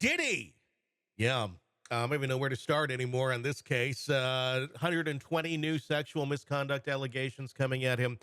Diddy. Yeah. I don't even know where to start anymore on this case. 120 new sexual misconduct allegations coming at him.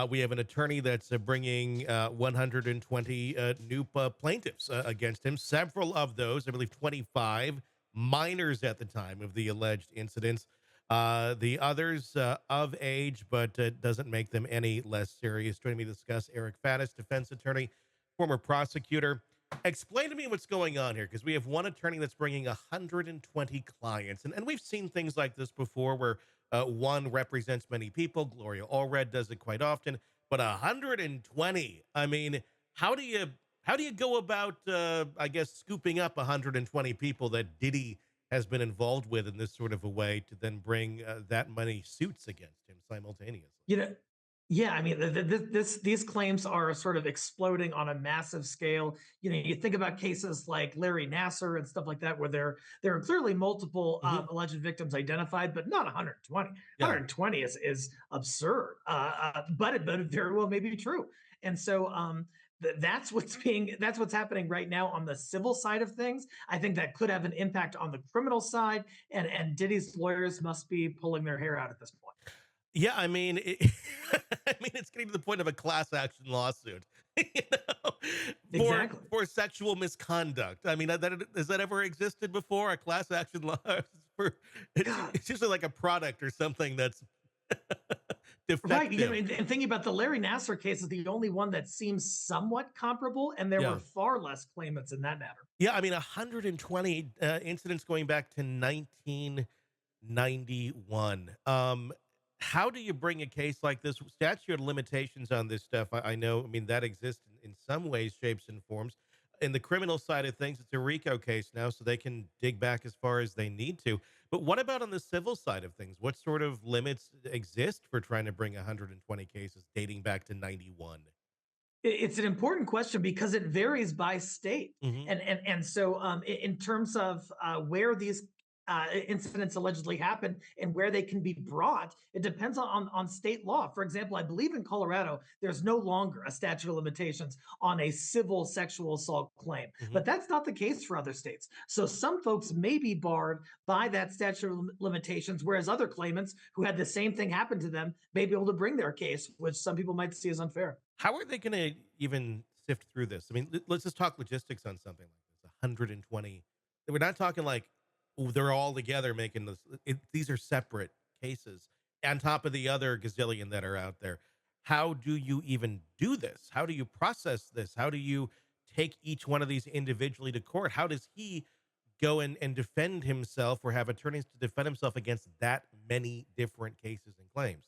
We have an attorney that's bringing 120 new plaintiffs against him. Several of those, I believe 25, minors at the time of the alleged incidents. The others of age, but doesn't make them any less serious. Joining me to discuss, Eric Faddis, defense attorney, former prosecutor. Explain to me what's going on here, because we have one attorney that's bringing 120 clients, and we've seen things like this before, where one represents many people. Gloria Allred does it quite often, but 120. I mean, how do you go about, I guess, scooping up 120 people that Diddy has been involved with in this sort of a way to then bring that many suits against him simultaneously? You know, yeah, I mean, these claims are sort of exploding on a massive scale. You think about cases like Larry Nasser and stuff like that, where there are clearly multiple Hmm. alleged victims identified, but not 120. Yeah. 120 is absurd, but it very well may be true. And so that's what's happening right now on the civil side of things. I think that could have an impact on the criminal side, and Diddy's lawyers must be pulling their hair out at this point. Yeah, I mean, I mean, it's getting to the point of a class action lawsuit, you know, for Exactly. sexual misconduct. I mean, has that ever existed before? A class action law for God. it's usually like a product or something that's Right. defective. And thinking about the Larry Nasser case is the only one that seems somewhat comparable, and there were Yeah, far less claimants in that matter. yeah. I mean, 120 incidents going back to 1991. How do you bring a case like this? Statute of limitations on this stuff, I know, I mean, that exists in some ways, shapes, and forms. In the criminal side of things, it's a RICO case now, so they can dig back as far as they need to. But what about on the civil side of things? What sort of limits exist for trying to bring 120 cases dating back to 91? It's an important question because it varies by state, Hmm. and so in terms of where these incidents allegedly happen and where they can be brought, it depends on state law. For example, I believe in Colorado there's no longer a statute of limitations on a civil sexual assault claim, Hmm. but that's not the case for other states. So some folks may be barred by that statute of limitations, whereas other claimants who had the same thing happen to them may be able to bring their case, which some people might see as unfair. How are they going to even sift through this? I mean, let's just talk logistics on something like this. 120. We're not talking like, oh, they're all together making this. These are separate cases on top of the other gazillion that are out there. How do you even do this? How do you process this? How do you take each one of these individually to court? How does he go and defend himself or have attorneys to defend himself against that many different cases and claims?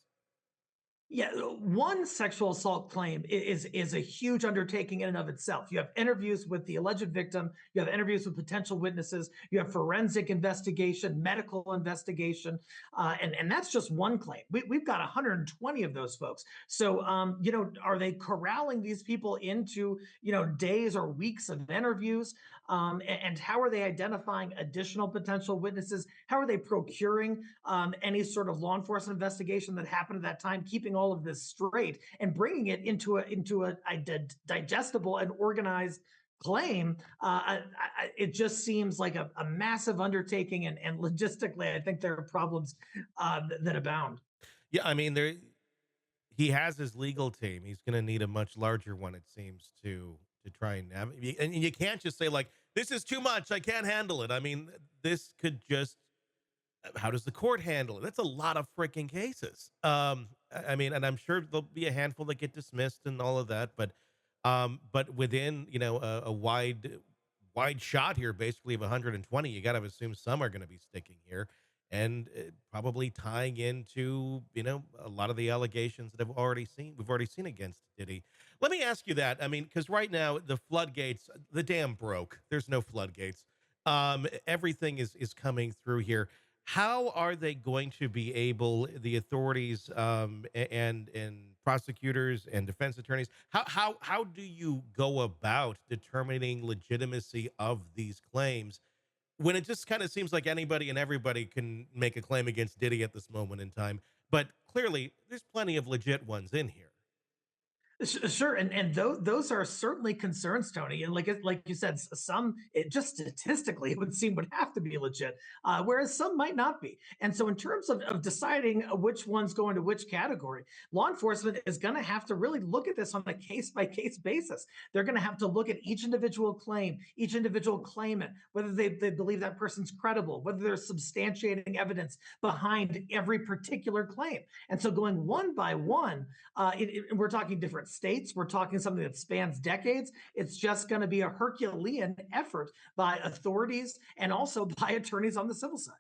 Yeah, one sexual assault claim is a huge undertaking in and of itself. You have interviews with the alleged victim, you have interviews with potential witnesses, you have forensic investigation, medical investigation, and that's just one claim. We've got 120 of those folks. So, are they corralling these people into days or weeks of interviews? And how are they identifying additional potential witnesses? How are they procuring any sort of law enforcement investigation that happened at that time, keeping all of this straight and bringing it into a digestible and organized claim? It just seems like a massive undertaking, and logistically, I think there are problems that abound. Yeah, I mean, he has his legal team. He's going to need a much larger one, it seems, to try and navigate. And you can't just say like, "This is too much. I can't handle it." I mean, this could just. How does the court handle it? That's a lot of freaking cases. I mean, and I'm sure there'll be a handful that get dismissed and all of that, but within a wide shot here, basically of 120, you got to assume some are going to be sticking here and probably tying into a lot of the allegations that we've already seen against Diddy. Let me ask you that. I mean, because right now the floodgates, the dam broke. There's no floodgates. Everything is coming through here. How are they going to be able, the authorities, and prosecutors and defense attorneys, how do you go about determining legitimacy of these claims when it just kind of seems like anybody and everybody can make a claim against Diddy at this moment in time? But clearly, there's plenty of legit ones in here. Sure, and those are certainly concerns, Tony. And like you said, some it just statistically it would seem would have to be legit, whereas some might not be. And so, in terms of deciding which ones go into which category, law enforcement is going to have to really look at this on a case by case basis. They're going to have to look at each individual claim, each individual claimant, whether they believe that person's credible, whether there's substantiating evidence behind every particular claim. And so, going one by one, we're talking different states. We're talking something that spans decades. It's just going to be a Herculean effort by authorities and also by attorneys on the civil side.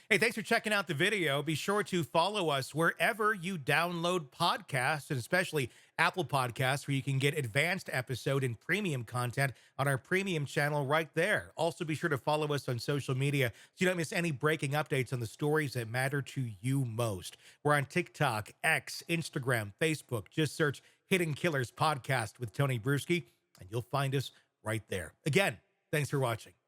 Hey, thanks for checking out the video. Be sure to follow us wherever you download podcasts, and especially Apple Podcasts, where you can get advanced episode and premium content on our premium channel right there. Also, be sure to follow us on social media so you don't miss any breaking updates on the stories that matter to you most. We're on TikTok, X, Instagram, Facebook. Just search Hidden Killers Podcast with Tony Bruschi, and you'll find us right there. Again, thanks for watching.